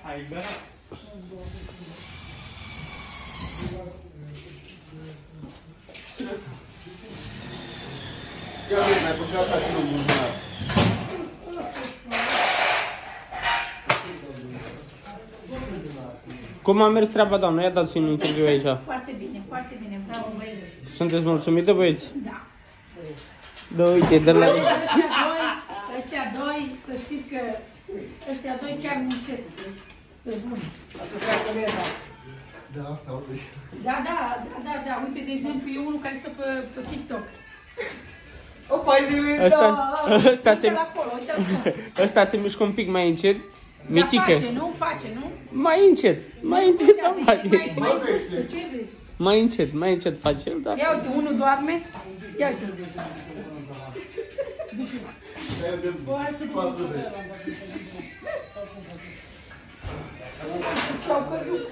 Hai, da. Ia vezi, mai putea să faci un buzunar. Cum a mers treaba, doamnă? Ia dați-mi un interviu aici. Foarte bine, bravo băieți. Sunteți mulțumită, băieți? Da. Da, uite, de la... Ăștia doi, să știți că ăștia doi chiar muncesc. Pe bun. Da, asta uite. Da. Uite, de exemplu, e unul care stă pe TikTok. Opa, e de Ăsta se mișcă un pic mai încet. Mitică. Face, nu? Mai încet da, face. Ce vrei? Mai încet face el, da. Ia uite, unul doarme. Ia uite. S-au căzut.